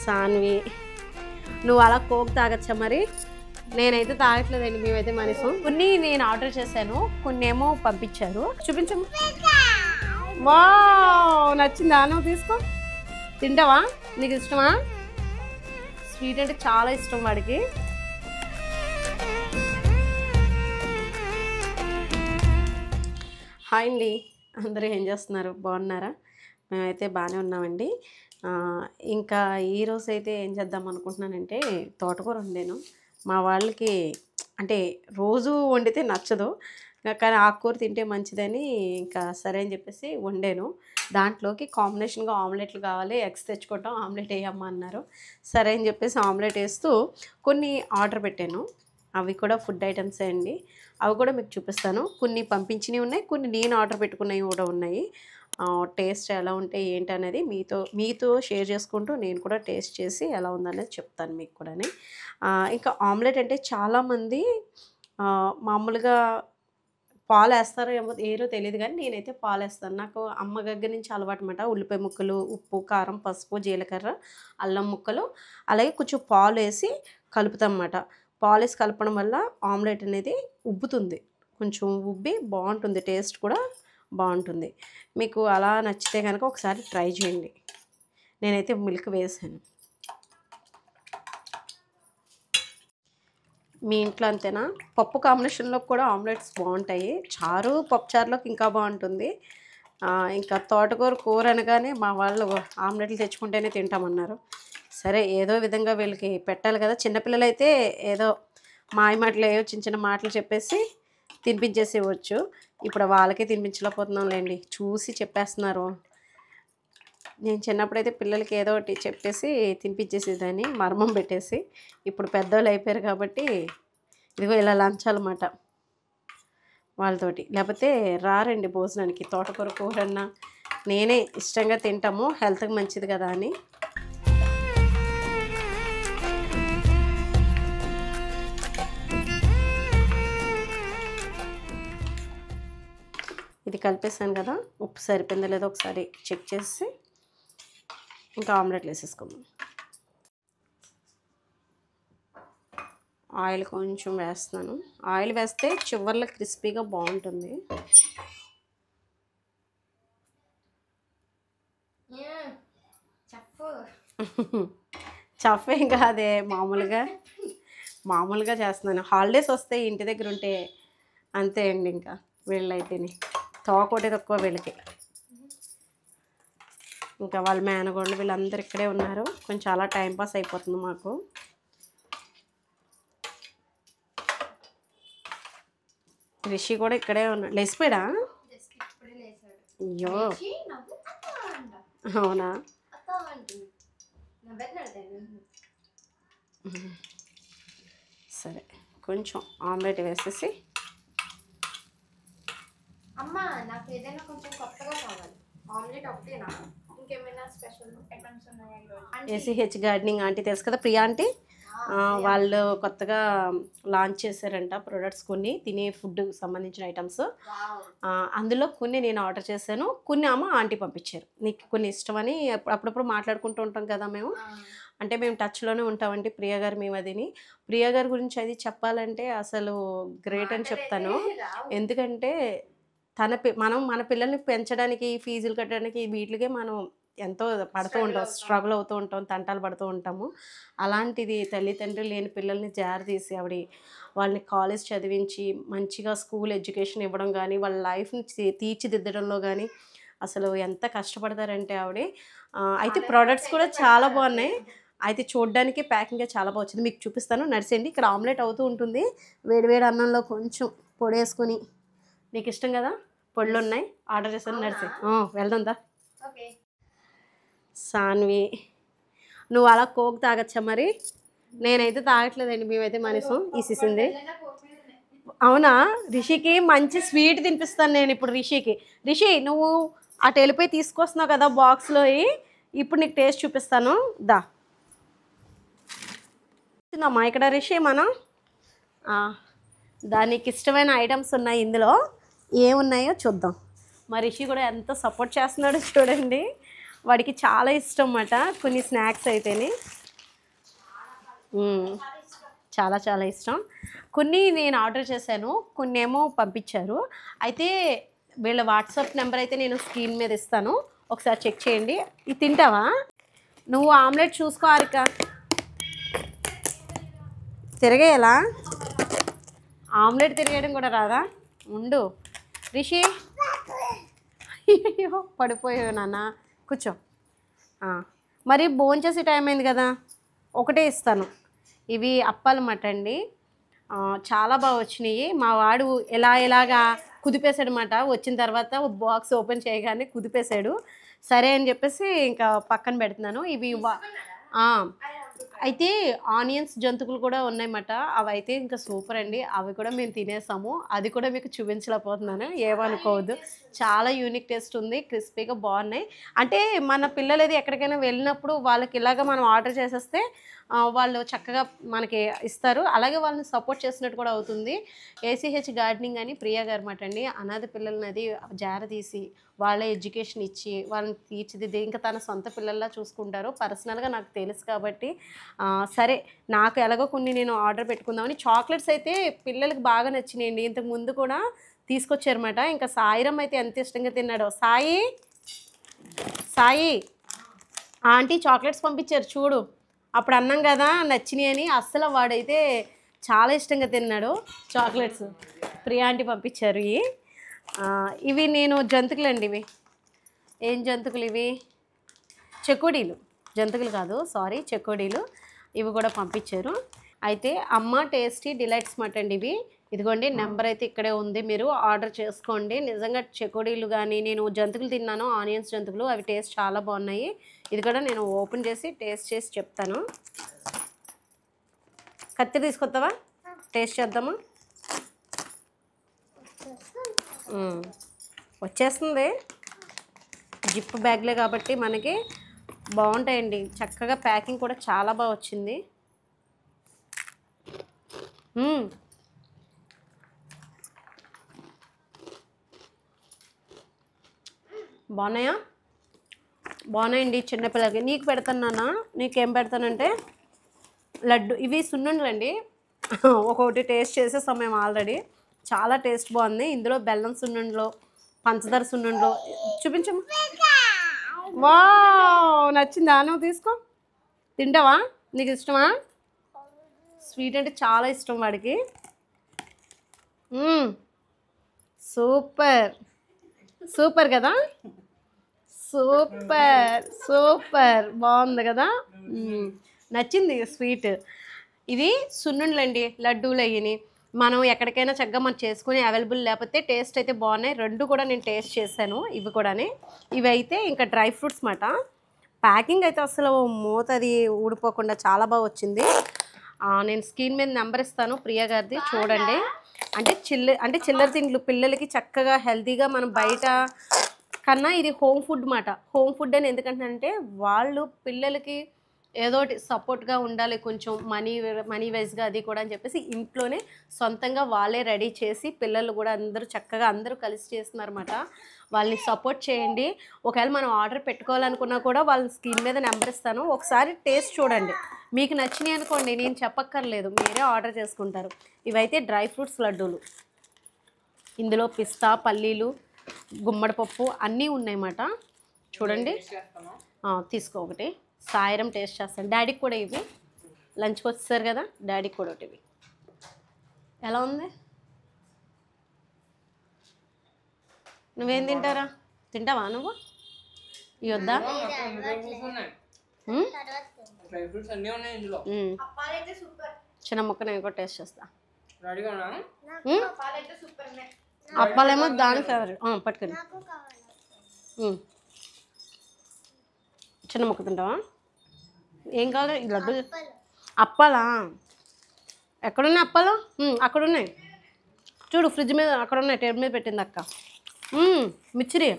సాన్వి నువ్వు అలా కోక్ తాగచ్చా మరి? నేనైతే తాగట్లేదండి, మేమైతే మనసు. కొన్ని నేను ఆర్డర్ చేశాను, కొన్ని ఏమో పంపించారు. చూపించము. వా నచ్చిందా? నువ్వు తీసుకో, తింటావా? నీకు ఇష్టమా? స్వీట్ అంటే చాలా ఇష్టం వాడికి. హాయ్ అండి, అందరూ ఏం చేస్తున్నారు? బాగున్నారా? మేమైతే బాగానే ఉన్నామండి. ఇంకా ఈరోజు అయితే ఏం చేద్దాం అనుకుంటున్నానంటే తోటకూర వండాను. మా వాళ్ళకి అంటే రోజు వండితే నచ్చదు, కానీ ఆకుకూర తింటే మంచిదని ఇంకా సరే అని చెప్పేసి వండాను. దాంట్లోకి కాంబినేషన్గా ఆమ్లెట్లు కావాలి, ఎగ్స్ తెచ్చుకుంటాం, ఆమ్లెట్ వేయమ్మా అన్నారు. సరే అని చెప్పేసి ఆమ్లెట్ వేస్తూ కొన్ని ఆర్డర్ పెట్టాను. అవి కూడా ఫుడ్ ఐటమ్సే అండి. అవి కూడా మీకు చూపిస్తాను. కొన్ని పంపించినవి ఉన్నాయి, కొన్ని నేను ఆర్డర్ పెట్టుకున్నవి కూడా ఉన్నాయి. టేస్ట్ ఎలా ఉంటాయి ఏంటి అనేది మీతో షేర్ చేసుకుంటూ నేను కూడా టేస్ట్ చేసి ఎలా ఉందనేది చెప్తాను మీకు కూడా. ఇంకా ఆమ్లెట్ అంటే చాలామంది మామూలుగా పాలు వేస్తారో ఏరో తెలియదు, కానీ నేనైతే పాలు వేస్తాను. నాకు అమ్మ దగ్గర నుంచి అలవాటు అన్నమాట. ఉల్లిపాయ ముక్కలు, ఉప్పు, కారం, పసుపు, జీలకర్ర, అల్లం ముక్కలు, అలాగే కొంచెం పాలు వేసి కలుపుతామన్నమాట. పాలు వేసి కలపడం వల్ల ఆమ్లెట్ అనేది ఉబ్బుతుంది, కొంచెం ఉబ్బి బాగుంటుంది, టేస్ట్ కూడా బాగుంటుంది. మీకు అలా నచ్చితే కనుక ఒకసారి ట్రై చేయండి. నేనైతే మిల్క్ వేసాను. మీ ఇంట్లో అంతేనా? పప్పు కాంబినేషన్లో కూడా ఆమ్లెట్స్ బాగుంటాయి. చారు, పప్పు చారులోకి ఇంకా బాగుంటుంది. ఇంకా తోటకూర కూర అనగానే మా వాళ్ళు ఆమ్లెట్లు తెచ్చుకుంటేనే తింటామన్నారు. సరే ఏదో విధంగా వీళ్ళకి పెట్టాలి కదా. చిన్నపిల్లలు అయితే ఏదో మాయమాటలు ఏవో చిన్న చిన్న మాటలు చెప్పేసి తినిపించేసేవచ్చు. ఇప్పుడు వాళ్ళకే తినిపించలేకపోతున్నాంలేండి, చూసి చెప్పేస్తున్నారు. నేను చిన్నప్పుడైతే పిల్లలకి ఏదో ఒకటి చెప్పేసి తినిపించేసేదాన్ని, మర్మం పెట్టేసి. ఇప్పుడు పెద్దవాళ్ళు అయిపోయారు కాబట్టి ఇదిగో ఇలా లంచాలన్నమాట వాళ్ళతోటి, లేకపోతే రారండి భోజనానికి. తోటకూర కూరన్నా నేనే ఇష్టంగా తింటాము, హెల్త్కి మంచిది కదా అని. ఇది కలిపేసాను కదా, ఉప్పు సరిపోయిందో లేదో ఒకసారి చెక్ చేసి ఇంకా ఆమ్లెట్లు వేసేసుకుందాం. ఆయిల్ కొంచెం వేస్తున్నాను. ఆయిల్ వేస్తే చివర్లో క్రిస్పీగా బాగుంటుంది. చఫ్ ఏం కాదే, మామూలుగా చేస్తున్నాను. హాలిడేస్ వస్తే ఇంటి దగ్గర ఉంటే అంతే అండి. ఇంకా వీళ్ళైతేనే తోకొకటి తక్కువ వీళ్ళకి. ఇంకా వాళ్ళ మేనగోళ్ళు వీళ్ళందరూ ఇక్కడే ఉన్నారు. కొంచెం అలా టైంపాస్ అయిపోతుంది మాకు. రిషి కూడా ఇక్కడే ఉన్నాడు. లేచిపోయాడా? అయ్యో అవునా? సరే కొంచెం ఆమ్లెట్ వేసేసి. అమ్మా నాకు ఏదైనా కొంచెం కొత్తగా కావాలి. ఆమ్లెట్ ఒకటేనా, ఇంకేమైనా స్పెషల్ ఐటమ్స్ ఉన్నాయా ఈరోజు? ఏసీహెచ్ గార్డెనింగ్ ఆంటీ తెలుసు కదా, ప్రియా ఆంటీ. వాళ్ళు కొత్తగా లాంచ్ చేశారంట ప్రొడక్ట్స్, కొన్ని తినే ఫుడ్ సంబంధించిన ఐటమ్స్. అందులో కొన్ని నేను ఆర్డర్ చేశాను, కొన్ని ఆంటీ పంపించారు. నీకు కొన్ని ఇష్టమని అప్పుడప్పుడు మాట్లాడుకుంటూ ఉంటాం కదా మేము, అంటే మేము టచ్లోనే ఉంటామండి ప్రియా గారు, మేము అదిని. ప్రియా గారి గురించి అది చెప్పాలంటే అసలు గ్రేట్ అని చెప్తాను. ఎందుకంటే మన పిల్లల్ని పెంచడానికి, ఫీజులు కట్టడానికి, వీటికే మనం ఎంతో పడుతూ ఉంటాం, స్ట్రగుల్ అవుతూ ఉంటాం, తంటాలు పడుతూ ఉంటాము. అలాంటిది తల్లిదండ్రులు లేని పిల్లల్ని జారదీసి ఆవిడ వాళ్ళని కాలేజ్ చదివించి మంచిగా స్కూల్ ఎడ్యుకేషన్ ఇవ్వడం కానీ, వాళ్ళ లైఫ్ని తీర్చిదిద్దడంలో కానీ అసలు ఎంత కష్టపడతారంటే ఆవిడ. అయితే ప్రోడక్ట్స్ కూడా చాలా బాగున్నాయి. అయితే చూడడానికి ప్యాకింగ్గా చాలా బాగా వచ్చింది. మీకు చూపిస్తాను, నడిచేయండి. ఇక్కడ ఆమ్లెట్ అవుతూ ఉంటుంది. వేడివేడి అన్నంలో కొంచెం పొడి వేసుకొని, నీకు ఇష్టం కదా పొళ్ళు ఉన్నాయి, ఆర్డర్ చేశాను. నడిచే వెళ్దాందా. సాన్వి నువ్వు అలా కోక్ తాగచ్చా మరి? నేనైతే తాగట్లేదండి, మేమైతే మనసు ఈసేసింది. అవునా? రిషికి మంచి స్వీట్ తినిపిస్తాను నేను ఇప్పుడు. రిషి నువ్వు అటు వెళ్ళిపోయి తీసుకొస్తున్నావు కదా బాక్స్లో, ఇప్పుడు నీకు టేస్ట్ చూపిస్తాను దా. అమ్మా ఇక్కడ రిషి మనం దానికి ఇష్టమైన ఐటమ్స్ ఉన్నాయి, ఇందులో ఏమున్నాయో చూద్దాం. మా రిషి కూడా ఎంత సపోర్ట్ చేస్తున్నాడో చూడండి. వాడికి చాలా ఇష్టం అన్నమాట కొన్ని స్నాక్స్ అయితేనే. మ్మ్. చాలా చాలా ఇష్టం. కొన్ని నేను ఆర్డర్ చేశాను, కొన్ని ఏమో పంపించారు. అయితే వీళ్ళ వాట్సాప్ నెంబర్ అయితే నేను స్క్రీన్ మీద ఇస్తాను, ఒకసారి చెక్ చేయండి. ఇది తింటావా? నువ్వు ఆమ్లెట్ చూసుకో హారిక. తిరగేయాలా? ఆమ్లెట్ తిరగేయడం కూడా రాదా? ఉండు రిషి. అయ్యో పడిపోయావు నాన్న, కూర్చో. మరి భోంచేసే టైం అయింది కదా, ఒకటే ఇస్తాను. ఇవి అప్పాలన్నమాట అండి. చాలా బాగా వచ్చినాయి. మా వాడు ఎలాగా కుదిపేశాడు అన్నమాట. వచ్చిన తర్వాత బాక్స్ ఓపెన్ చేయగానే కుదిపేశాడు. సరే అని చెప్పేసి ఇంకా పక్కన పెడుతున్నాను. ఇవి అయితే ఆనియన్స్ జంతుకులు కూడా ఉన్నాయన్నమాట. అవి అయితే ఇంకా సూపర్ అండి. అవి కూడా మేము తినేసాము. అది కూడా మీకు చూపించలేకపోతున్నాను, ఏమనుకోవద్దు. చాలా యూనిక్ టేస్ట్ ఉంది, క్రిస్పీగా బాగున్నాయి. అంటే మన పిల్లలు ఏది ఎక్కడికైనా వెళ్ళినప్పుడు వాళ్ళకి ఇలాగ మనం ఆర్డర్ చేసేస్తే వాళ్ళు చక్కగా మనకి ఇస్తారు. అలాగే వాళ్ళని సపోర్ట్ చేసినట్టు కూడా అవుతుంది. ఏసీహెచ్ గార్డెనింగ్ అని ప్రియా గారు మాట అండి. అనాథ పిల్లలని అది జారదీసి వాళ్ళ ఎడ్యుకేషన్ ఇచ్చి వాళ్ళని తీర్చిదిద్ది ఇంకా తన సొంత పిల్లల్లా చూసుకుంటారు. పర్సనల్గా నాకు తెలుసు కాబట్టి సరే నాకు ఎలాగో కొన్ని నేను ఆర్డర్ పెట్టుకుందామని. చాక్లెట్స్ అయితే పిల్లలకి బాగా నచ్చినాయండి. ఇంతకు ముందు కూడా తీసుకొచ్చారన్నమాట. ఇంకా సాయిరం అయితే ఎంత ఇష్టంగా తిన్నాడో. సాయి సాయి ఆంటీ చాక్లెట్స్ పంపించారు చూడు. అప్పుడు అన్నాం కదా నచ్చినాయి అని. అస్సలు వాడైతే చాలా ఇష్టంగా తిన్నాడు చాక్లెట్స్. ప్రియా ఆంటీ పంపించారు. ఇవి నేను జంతుకులు అండి. ఇవి ఏం జంతుకులు? ఇవి చెకోడీలు. జంతుకులు కాదు, సారీ, చెకోడీలు. ఇవి కూడా పంపించారు. అయితే అమ్మ టేస్టీ డిలైట్స్ మాట అండి ఇవి. ఇదిగోండి నెంబర్ అయితే ఇక్కడే ఉంది, మీరు ఆర్డర్ చేసుకోండి. నిజంగా చెకోడీలు కానీ నేను జంతుకులు తిన్నాను, ఆనియన్స్ జంతుకులు, అవి టేస్ట్ చాలా బాగున్నాయి. ఇది కూడా నేను ఓపెన్ చేసి టేస్ట్ చేసి చెప్తాను. కత్తి తీసుకొస్తావా? టేస్ట్ చేద్దామా? వచ్చేస్తుంది. జిప్ బ్యాగ్లే కాబట్టి మనకి బాగుంటాయండి. చక్కగా ప్యాకింగ్ కూడా చాలా బాగా వచ్చింది. బాగున్నాయా? బాగున్నాయండి. చిన్నపిల్లలకి నీకు పెడతానా? నీకేం పెడతానంటే లడ్డు. ఇవి సున్నుండలండి. ఒక్కొక్కటి టేస్ట్ చేసేసాం మేము ఆల్రెడీ. చాలా టేస్ట్ బాగుంది. ఇందులో బెల్లం సున్నుండలో, పంచదార సున్నుండలో. చూపించమ్మా. వావ్, నచ్చిందా? నువ్వు తీసుకో. తింటావా? నీకు ఇష్టమా? స్వీట్ అంటే చాలా ఇష్టం వాడికి. సూపర్ సూపర్ కదా, సూపర్ సూపర్ బాగుంది కదా. నచ్చింది స్వీట్. ఇవి సున్నుండలండి, లడ్డూలు అయ్యి. మనం ఎక్కడికైనా చక్కగా మనం చేసుకుని అవైలబుల్ లేకపోతే టేస్ట్ అయితే బాగున్నాయి. రెండు కూడా నేను టేస్ట్ చేశాను. ఇవి కూడా. ఇవి అయితే ఇంకా డ్రై ఫ్రూట్స్ మాట. ప్యాకింగ్ అయితే అసలు మూత అది ఊడిపోకుండా చాలా బాగా వచ్చింది. నేను స్క్రీన్ మీద నెంబర్ ఇస్తాను ప్రియా గారిది, చూడండి. అంటే చిల్లర తిండ్లు పిల్లలకి చక్కగా హెల్తీగా మనం బయట కన్నా ఇది హోమ్ ఫుడ్ మాట. హోమ్ ఫుడ్ అని ఎందుకంటే వాళ్ళు పిల్లలకి ఏదో ఒకటి సపోర్ట్గా ఉండాలి, కొంచెం మనీ వైజ్గా అది కూడా అని చెప్పేసి ఇంట్లోనే సొంతంగా వాళ్ళే రెడీ చేసి పిల్లలు కూడా చక్కగా అందరూ కలిసి చేస్తున్నారన్నమాట. వాళ్ళని సపోర్ట్ చేయండి. ఒకవేళ మనం ఆర్డర్ పెట్టుకోవాలనుకున్నా కూడా వాళ్ళ స్క్రీన్ మీద నెంబర్ ఇస్తాను, ఒకసారి టేస్ట్ చూడండి. మీకు నచ్చినాయి అనుకోండి, నేను చెప్పక్కర్లేదు, మీరే ఆర్డర్ చేసుకుంటారు. ఇవైతే డ్రై ఫ్రూట్స్ లడ్డూలు. ఇందులో పిస్తా, పల్లీలు, గుమ్మడి పప్పు అన్నీ ఉన్నాయన్నమాట. చూడండి. తీసుకో ఒకటి. సాయిరం టేస్ట్ చేస్తాను. డాడీకి కూడా ఇవి లంచ్కి వచ్చేసారు కదా, డాడీకి కూడా ఒకటి. ఇవి ఎలా ఉంది? నువ్వేం తింటారా? తింటావా నువ్వు? ఇవి వద్దా? చిన్న ముక్క నేను కూడా టేస్ట్ చేస్తా. అప్పాలేమో దాని ఫేవరెట్. పట్టుకుని చిన్న ముక్క తింటావా? ఏం కావాలి? లడ్డు అప్పాలా? ఎక్కడున్నాయి అప్పాలు? అక్కడ ఉన్నాయి చూడు, ఫ్రిడ్జ్ మీద అక్కడ ఉన్నాయి, టేబుల్ మీద పెట్టింది అక్క. మిచ్చిరి,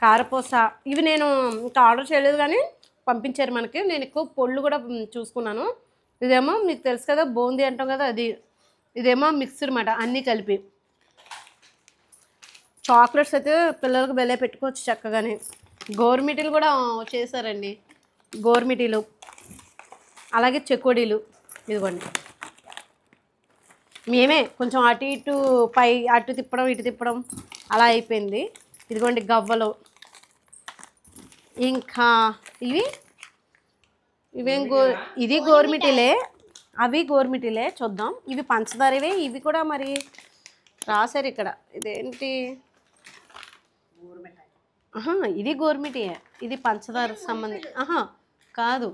కారపూస. ఇవి నేను ఇంకా ఆర్డర్ చేయలేదు కానీ పంపించారు మనకి. నేను ఎక్కువ పొళ్ళు కూడా చూసుకున్నాను. ఇదేమో మీకు తెలుసు కదా బూందీ అంటాం కదా, అది. ఇదేమో మిక్స్డ్ మాట, అన్నీ కలిపి. చాక్లెట్స్ అయితే పిల్లలకు బెల్లే పెట్టుకోవచ్చు చక్కగానే. గోరుమిటీలు కూడా చేశారండి, గోరుమిటీలు. అలాగే చెకోడీలు ఇదిగోండి. మేమే కొంచెం అటు ఇటు పై అటు తిప్పడం ఇటు తిప్పడం అలా అయిపోయింది. ఇదిగోండి గవ్వలు. ఇంకా ఇవేం ఇది గోరుమిటీలే, అవి గోరుమిటీలే. చూద్దాం. ఇవి పంచదారవే. ఇవి కూడా మరి రాశారు ఇక్కడ. ఇదేంటి? ఇది గోరుమిటీయే. ఇది పంచదార సంబంధించి కాదు.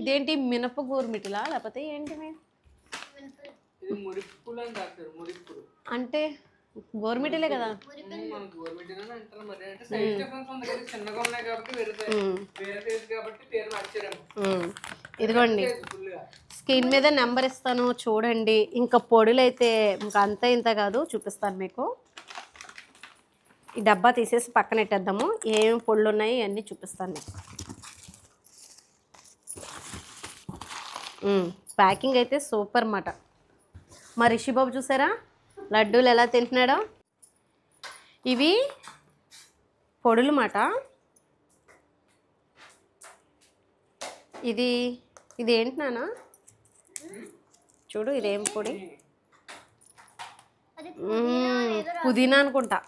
ఇదేంటి మినప గోరుమిటీలా లేకపోతే ఏంటివి అంటే? గోరుమిటీలే కదా. ఇదిగోండి స్క్రీన్ మీద నెంబర్ ఇస్తాను చూడండి. ఇంకా పొడులు అయితే ఇంకా అంత ఇంత కాదు, చూపిస్తాను మీకు. ఈ డబ్బా తీసేసి పక్కన పెట్టేద్దాము. ఏం పొడులు ఉన్నాయి అన్నీ చూపిస్తాను మీకు. ప్యాకింగ్ అయితే సూపర్ మాట. మా రిషిబాబు చూసారా లడ్డూలు ఎలా తింటున్నాడో. ఇవి పొడులు మాట. ఇది ఏంటి నాన్న? చూడు ఇదేం పొడి? పుదీనా అనుకుంటా.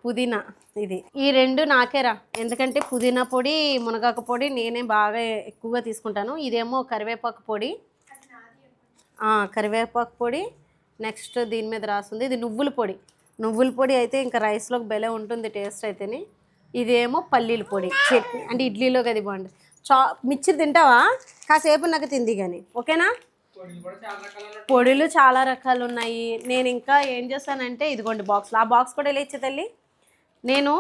పుదీనా. ఇది ఈ రెండు నాకేరా, ఎందుకంటే పుదీనా పొడి మునగాకు పొడి నేనే బాగా ఎక్కువగా తీసుకుంటాను. ఇదేమో కరివేపాకు పొడి. కరివేపాకు పొడి. నెక్స్ట్ దీని మీద రాస్తుంది ఇది నువ్వుల పొడి. నువ్వుల పొడి అయితే ఇంకా రైస్లోకి భలే ఉంటుంది టేస్ట్ అయితేనే. ఇదేమో పల్లీల పొడి, చట్నీ అంటే ఇడ్లీలోకి అది బాగుంటుంది. మిక్చర్ తింటావా? కాసేపు నాకు తింది కానీ ఓకేనా. పొడులు చాలా రకాలు ఉన్నాయి. నేను ఇంకా ఏం చేస్తానంటే ఇదిగోండి బాక్స్లో, ఆ బాక్స్ కూడా లేచే తల్లి. నేను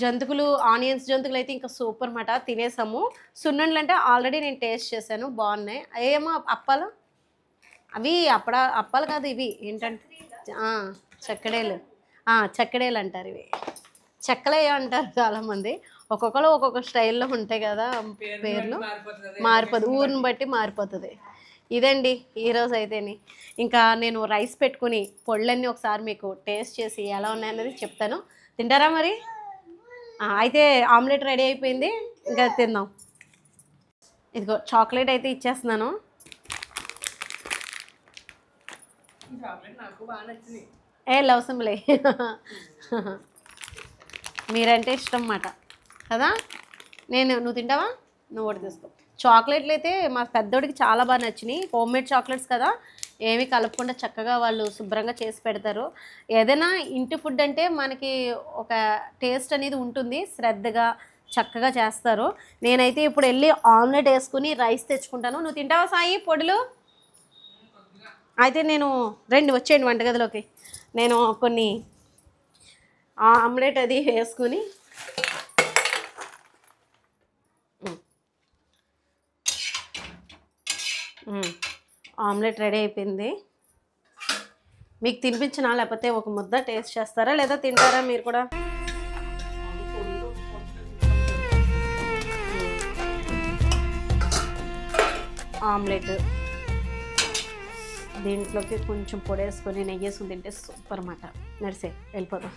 జంతుకులు ఆనియన్స్ జంతుకులు అయితే ఇంకా సూపర్ మాట. తినేసాము. సున్నుండలు అంటే ఆల్రెడీ నేను టేస్ట్ చేశాను, బాగున్నాయి. ఏమో అప్పాలు, అవి అప్పాలు కాదు, ఇవి ఏంటంటే చెక్కడేలు. చెక్కడేలు అంటారు. ఇవి చెక్కలే అంటారు చాలామంది. ఒక్కొక్కరు ఒక్కొక్క స్టైల్లో ఉంటాయి కదా పేర్లు. మారిపోతుంది, ఊరిని బట్టి మారిపోతుంది. ఇదండి ఈరోజు అయితేని. ఇంకా నేను రైస్ పెట్టుకుని పొళ్ళన్నీ ఒకసారి మీకు టేస్ట్ చేసి ఎలా ఉన్నాయన్నది చెప్తాను. తింటారా మరి? అయితే ఆమ్లెట్ రెడీ అయిపోయింది, ఇంకా తిందాం. ఇదిగో చాక్లెట్ అయితే ఇచ్చేస్తున్నాను. లవ్ సింబలే. మీరంటే ఇష్టం అన్నమాట కదా. నువ్వు తింటావా? నువ్వు ఒకటి తీసుకో. చాక్లెట్లు అయితే మా పెద్దోడికి చాలా బాగా నచ్చినాయి. హోమ్ మేడ్ చాక్లెట్స్ కదా, ఏమీ కలపకుండా చక్కగా వాళ్ళు శుభ్రంగా చేసి పెడతారు. ఏదైనా ఇంటి ఫుడ్ అంటే మనకి ఒక టేస్ట్ అనేది ఉంటుంది, శ్రద్ధగా చక్కగా చేస్తారు. నేనైతే ఇప్పుడు వెళ్ళి ఆమ్లెట్ వేసుకుని రైస్ తెచ్చుకుంటాను. నువ్వు తింటావా సాయి పొడులు? అయితే నేను వచ్చేయండి వంటగదిలోకి. నేను కొన్ని ఆమ్లెట్ అది వేసుకుని ఆమ్లెట్ రెడీ అయిపోయింది. మీకు తినిపించినా లేకపోతే ఒక ముద్ద టేస్ట్ చేస్తారా లేదా తింటారా మీరు కూడా? ఆమ్లెట్ దీంట్లోకి కొంచెం పొడి వేసుకొని నెయ్యి వేసుకుని తింటే సూపర్ అన్నమాట. నడిసే వెళ్ళిపోదాం.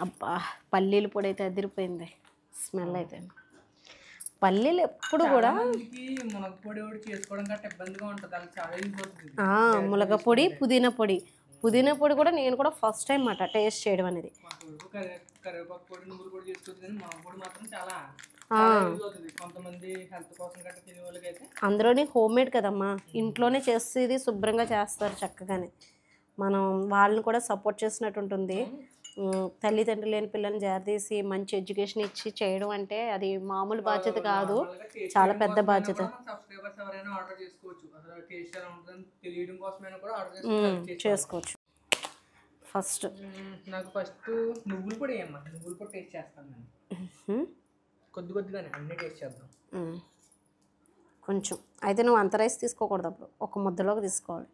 అబ్బా పల్లీల పొడి అయితే అదిరిపోయింది స్మెల్ అయితే. పల్లీలు ఎప్పుడు కూడా మునగ పొడి పుదీనా పొడి కూడా నేను కూడా ఫస్ట్ టైం అన్నమాట టేస్ట్ చేయడం అనేది. అందులోని హోమ్ మేడ్ కదమ్మా, ఇంట్లోనే చేసేది శుభ్రంగా చేస్తారు చక్కగానే. మనం వాళ్ళని కూడా సపోర్ట్ చేసినట్టు ఉంటుంది. తల్లిదండ్రులు లేని పిల్లల్ని జారదీసి మంచి ఎడ్యుకేషన్ ఇచ్చి చేయడం అంటే అది మామూలు బాధ్యత కాదు, చాలా పెద్ద బాధ్యత. చేసుకోవచ్చు. ఫస్ట్ నువ్వుల పొడి టేస్ట్ చేస్తాను. కొద్దిగానే అన్ని టేస్ట్ చేద్దాం. కొంచెం అయితే నువ్వు అంత రైస్ తీసుకోకూడదు, అప్పుడు ఒక ముద్దలోకి తీసుకోవాలి.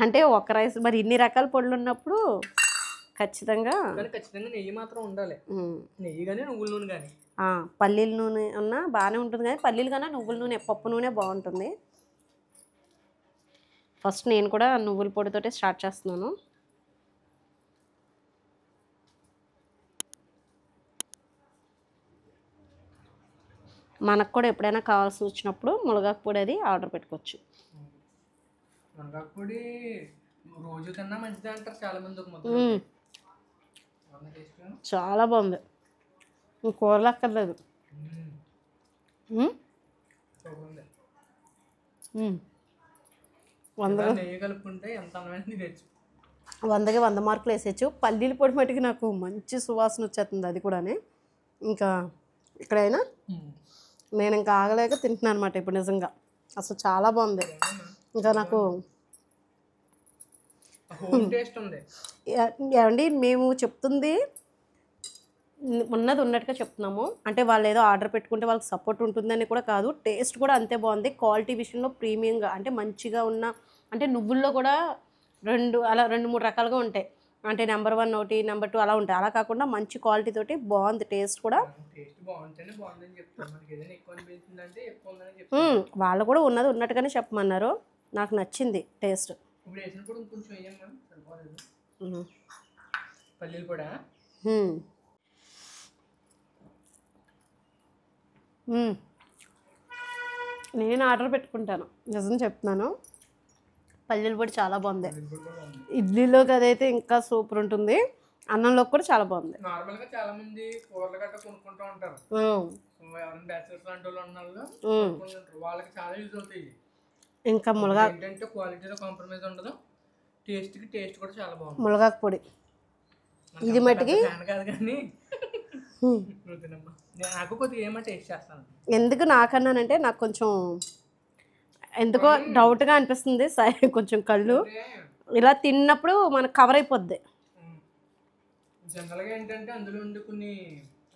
అంటే ఒక రైస్ మరి ఇన్ని రకాల పొడులు ఉన్నప్పుడు ఖచ్చితంగా నెయ్యి మాత్రం ఉండాలి. నెయ్యి కానీ నువ్వుల నూనె కానీ. పల్లీల నూనె ఉన్నా బాగానే ఉంటుంది, కానీ పల్లీలు కన్నా నువ్వుల నూనె పప్పు నూనె బాగుంటుంది. ఫస్ట్ నేను కూడా నువ్వుల పొడితోటే స్టార్ట్ చేస్తున్నాను. మనకు కూడా ఎప్పుడైనా కావాల్సి వచ్చినప్పుడు మునగాకు పొడి అది ఆర్డర్ పెట్టుకోవచ్చు. మునగాకు పొడి రోజు తిన్నా మంచిది అంటారు చాలా మంది. ఒక ముద్ద చాలా బాగుంది. కూరలు అక్కర్లేదు. నెయ్యి కలుపుకుంటే ఎంత అందమైన తినచ్చు. 100కి 100 మార్కులు వేసేయచ్చు. పల్లీల పొడి మటుకు నాకు మంచి సువాసన వచ్చేస్తుంది. అది కూడా ఇంకా ఇక్కడైనా నేను ఇంకా ఆగలేక తింటున్నాను అనమాట ఇప్పుడు. నిజంగా అసలు చాలా బాగుంది. ఇంకా నాకు ఏమండి మేము చెప్తుంది ఉన్నది ఉన్నట్టుగా చెప్తున్నాము. అంటే వాళ్ళు ఏదో ఆర్డర్ పెట్టుకుంటే వాళ్ళకి సపోర్ట్ ఉంటుందని కూడా కాదు. టేస్ట్ కూడా అంతే బాగుంది. క్వాలిటీ విషయంలో ప్రీమియంగా అంటే మంచిగా ఉన్న, అంటే నువ్వుల్లో కూడా 2-3 రకాలుగా ఉంటాయి. అంటే నెంబర్ 1 ఒకటి, నెంబర్ 2 అలా ఉంటాయి. అలా కాకుండా మంచి క్వాలిటీ తోటి బాగుంది. టేస్ట్ కూడా వాళ్ళు కూడా ఉన్నది ఉన్నట్టుగానే చెప్పమన్నారు. నాకు నచ్చింది టేస్ట్. పల్లీలు కూడా నేను ఆర్డర్ పెట్టుకుంటాను. నిజం చెప్తున్నాను. పల్లీల పొడి చాలా బాగుంది. ఇడ్లీలోకి అదైతే ఇంకా సూపర్ ఉంటుంది. అన్నంలోకి కూడా చాలా బాగుంది. నార్మల్గా చాలా మంది కూరలు గట్ట కొనుక్కుంటూ ఉంటారు. ఎవరైనా బ్యాచిలర్స్ లాంటి వాళ్ళు ఉన్నారు వాళ్ళకి చాలా యూజ్ అవుతాయి. ఇంకా మునగా ఏంటంటే క్వాలిటీలో కాంప్రమైజ్ ఉండదు. టేస్ట్ కూడా చాలా బాగుంది. మునగాకు పొడి ఇది మట్టికి కాదు కానీ నాకు కొద్దిగా ఏమో టేస్ట్ చేస్తాను. ఎందుకు నాకన్నానంటే నాకు కొంచెం ఎందుకో డౌట్గా అనిపిస్తుంది. కొంచెం కళ్ళు ఇలా తిన్నప్పుడు మనకు కవర్ అయిపోద్ది. జనరల్గా ఏంటంటే అందులో ఉండే కొన్ని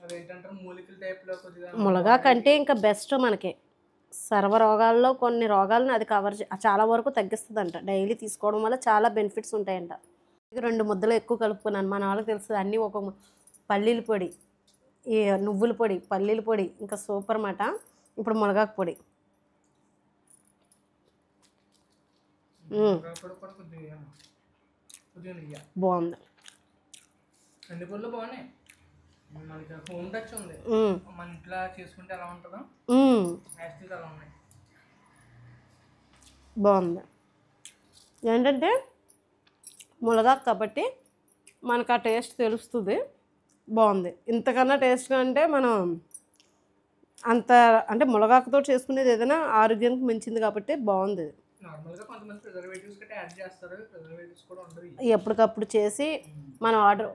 అదేంటంటారు మూలికల టైప్లో కొద్దిగా మునగా కంటే ఇంకా బెస్ట్ మనకి. సర్వ రోగాల్లో కొన్ని రోగాలను అది కవర్ చాలా వరకు తగ్గిస్తుందంట. డైలీ తీసుకోవడం వల్ల చాలా బెనిఫిట్స్ ఉంటాయంట. 2 ముద్దలు ఎక్కువ కలుపుకున్నాను. మన వాళ్ళకి తెలుస్తుంది అన్నీ. ఒక పల్లీల పొడి, ఈ నువ్వుల పొడి, పల్లీల పొడి ఇంకా సూపర్ మాట. ఇప్పుడు మునగాకు పొడి బాగుంది. అన్ని పొడులు బాగున్నాయి. మనకి హోమ్ టచ్ ఉంది. మన ఇంట్లో చేసుకుంటే ఎలా ఉంటుందో అలా ఉన్నాయి. బాగుంది. ఏంటంటే మునగాకు కాబట్టి మనకు ఆ టేస్ట్ తెలుస్తుంది. బాగుంది. ఇంతకన్నా టేస్ట్గా అంటే మనం అంత అంటే మునగాకుతో చేసుకునేది ఏదైనా ఆరోగ్యానికి మంచిది కాబట్టి బాగుంది. నార్మల్గా కొంతమంది ప్రిజర్వేటివ్స్ గట్రా యాడ్ చేస్తారు. ప్రిజర్వేటివ్స్ కూడా ఉండవు. ఎప్పటికప్పుడు చేసి మనం ఆర్డర్.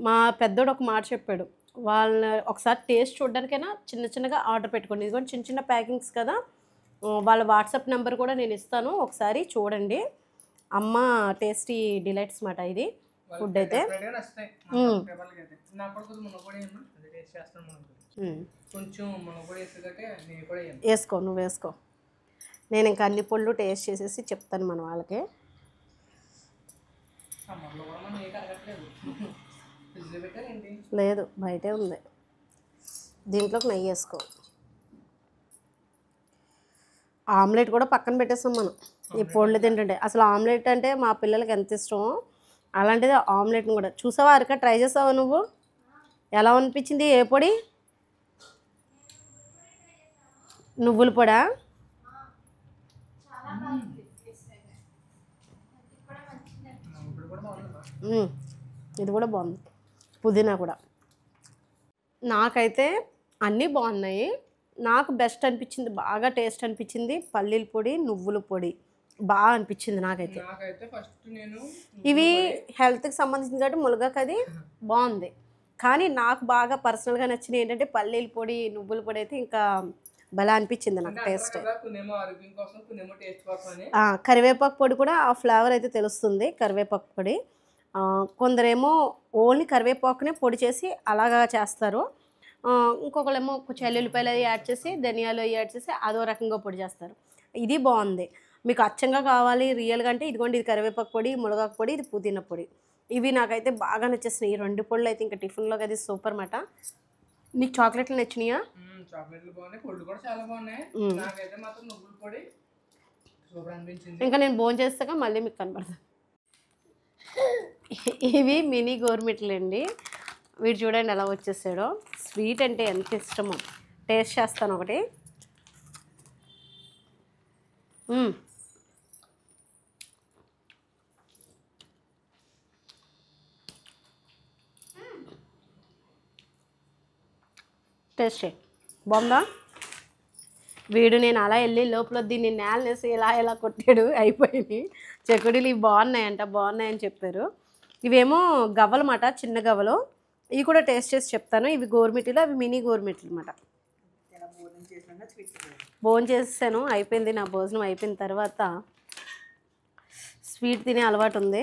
మా పెద్దోడు ఒక మాట చెప్పాడు. వాళ్ళని ఒకసారి టేస్ట్ చూడడానికైనా చిన్నగా ఆర్డర్ పెట్టుకోండి. ఇది కూడా చిన్న ప్యాకింగ్స్ కదా. వాళ్ళ వాట్సాప్ నెంబర్ కూడా నేను ఇస్తాను. ఒకసారి చూడండి. అమ్మ టేస్టీ డిలైట్స్ మాట ఇది ఫుడ్ అయితే. వేసుకో, నువ్వు వేసుకో. నేను ఇంకా అన్ని పొళ్ళు టేస్ట్ చేసేసి చెప్తాను మన వాళ్ళకి. లేదు, బయటే ఉంది. దీంట్లోకి నెయ్యి వేసుకో. ఆమ్లెట్ కూడా పక్కన పెట్టేస్తాం మనం ఈ పొళ్ళు తింటుంటే. అసలు ఆమ్లెట్ అంటే మా పిల్లలకి ఎంత ఇష్టమో అలాంటిది ఆమ్లెట్ని కూడా. చూసావా అరక, ట్రై చేసావా నువ్వు? ఎలా అనిపించింది? ఏ పొడి? నువ్వుల పొడా? ఇది కూడా బాగుంది. పుదీనా కూడా. నాకైతే అన్నీ బాగున్నాయి. నాకు బెస్ట్ అనిపించింది, బాగా టేస్ట్ అనిపించింది పల్లీల పొడి, నువ్వుల పొడి బాగా అనిపించింది నాకైతే. ఇవి హెల్త్కి సంబంధించింది కాబట్టి మునగాకు అది బాగుంది. కానీ నాకు బాగా పర్సనల్గా నచ్చినవి ఏంటంటే పల్లీల పొడి, నువ్వుల పొడి అయితే ఇంకా భలే అనిపించింది నాకు టేస్ట్. కరివేపాకు పొడి కూడా ఆ ఫ్లేవర్ అయితే తెలుస్తుంది. కరివేపాకు పొడి కొందరేమో ఓన్లీ కరివేపాకునే పొడి చేసి అలాగా చేస్తారు. ఇంకొకళ్ళేమో చెల్లుల్లిపాయలు అవి యాడ్ చేసి, ధనియాలు అవి యాడ్ చేసి అదో రకంగా పొడి చేస్తారు. ఇది బాగుంది. మీకు అచ్చంగా కావాలి రియల్గా అంటే ఇదిగోండి, ఇది కరివేపాకు పొడి, మునగాకు పొడి, ఇది పుదీనా పొడి. ఇవి నాకైతే బాగా నచ్చేసినాయి. ఈ 2 పొడులు అయితే ఇంకా టిఫిన్లోకి అది సూపర్ మాట. నీకు చాక్లెట్లు నచ్చినాయా? చాక్లెట్లు బాగున్నాయి, పొడులు కూడా చాలా బాగున్నాయి. నాకైతే మాత్రం నువ్వుల పొడి సూపర్ అనిపించింది. ఇంకా నేను భోజనం చేస్తాక మళ్ళీ మీకు కనపడతాను. ఇవి మినీ గోర్మిట్లు అండి. వీడు చూడండి ఎలా వచ్చేసాడో. స్వీట్ అంటే ఎంత ఇష్టమో. టేస్ట్ చేస్తాను ఒకటి. టేస్ట్ బాగుందా? వీడు నేను అలా వెళ్ళి లోపల దీన్ని నేలనేసి ఇలా కొట్టాడు, అయిపోయింది. చెకోడీలు ఇవి బాగున్నాయని చెప్పారు. ఇవేమో గవ్వలు అన్నమాట, చిన్న గవ్వలు. ఇవి కూడా టేస్ట్ చేసి చెప్తాను. ఇవి గోరుమిటీలు, అవి మినీ గోరుమిటీలు అన్నమాట. భోజనం చేసాను, అయిపోయింది. నా భోజనం అయిపోయిన తర్వాత స్వీట్ తినే అలవాటు ఉంది.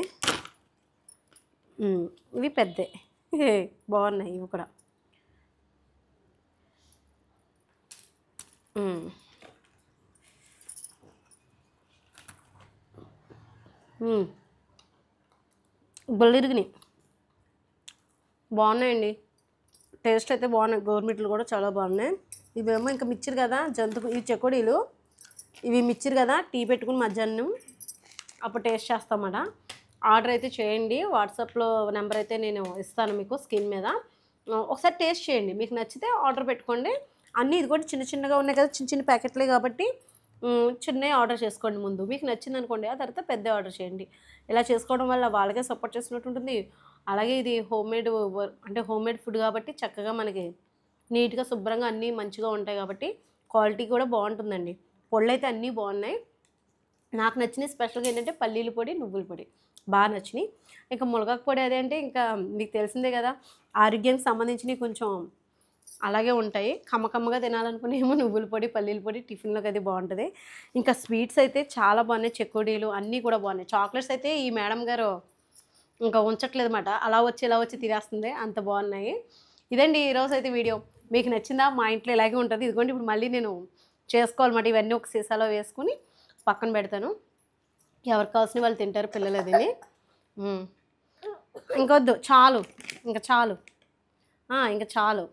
ఇవి పెద్దే బాగున్నాయి ఇవి కూడా. బొల్లిరిగినాయి, బాగున్నాయండి. టేస్ట్ అయితే బాగున్నాయి. గోరుమిట్లు కూడా చాలా బాగున్నాయి. ఇవేమో ఇంకా మిక్చర్ కదా, ఇవి చెకోడీలు. ఇవి మిక్చర్ కదా, టీ పెట్టుకుని మధ్యాహ్నం అప్పుడు టేస్ట్ చేస్తామన్నమాట. ఆర్డర్ అయితే చేయండి. వాట్సాప్లో నెంబర్ అయితే నేను ఇస్తాను మీకు స్క్రీన్ మీద. ఒకసారి టేస్ట్ చేయండి, మీకు నచ్చితే ఆర్డర్ పెట్టుకోండి. అన్నీ ఇది కూడా చిన్నగా ఉన్నాయి కదా, చిన్న ప్యాకెట్లే కాబట్టి చిన్నవి ఆర్డర్ చేసుకోండి ముందు. మీకు నచ్చింది అనుకోండి, ఆ తర్వాత పెద్ద ఆర్డర్ చేయండి. ఇలా చేసుకోవడం వల్ల వాళ్ళకే సపోర్ట్ చేసినట్టు ఉంటుంది. అలాగే ఇది హోమ్మేడ్ ఫుడ్ కాబట్టి చక్కగా మనకి నీట్గా శుభ్రంగా అన్నీ మంచిగా ఉంటాయి కాబట్టి క్వాలిటీ కూడా బాగుంటుందండి. పొళ్ళు అయితే అన్నీ బాగున్నాయి. నాకు నచ్చినవి స్పెషల్గా ఏంటంటే పల్లీల పొడి, నువ్వుల పొడి బాగా నచ్చినాయి. ఇంకా మునగాకు పొడి అదేంటే ఇంకా మీకు తెలిసిందే కదా, ఆరోగ్యానికి సంబంధించినవి కొంచెం అలాగే ఉంటాయి. కమ్మగా తినాలనుకుని ఏమో నువ్వుల పొడి, పల్లీల పొడి టిఫిన్లోకి అది బాగుంటుంది. ఇంకా స్వీట్స్ అయితే చాలా బాగున్నాయి. చెకోడీలు అన్నీ కూడా బాగున్నాయి. చాక్లెట్స్ అయితే ఈ మేడం గారు ఇంకా ఉంచట్లేదు అన్నమాట, ఇలా వచ్చి తినేస్తుంది, అంత బాగున్నాయి. ఇదండి ఈరోజు అయితే వీడియో. మీకు నచ్చిందా? మా ఇంట్లో ఇలాగే ఉంటుంది. ఇదిగోండి ఇప్పుడు మళ్ళీ నేను చేసుకోవాలన్నమాట. ఇవన్నీ ఒక సీసాలో వేసుకుని పక్కన పెడతాను. ఎవరికి కావాల్సిన వాళ్ళు తింటారు పిల్లలు అదిని. ఇంకొద్దు, చాలు, ఇంకా చాలు.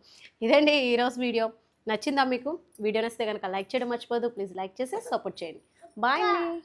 ఇదండి ఈరోజు వీడియో. నచ్చిందా మీకు? వీడియో నచ్చితే కనుక లైక్ చేయడం మర్చిపోదు. ప్లీజ్ లైక్ చేసి సపోర్ట్ చేయండి. బాయ్ అండి.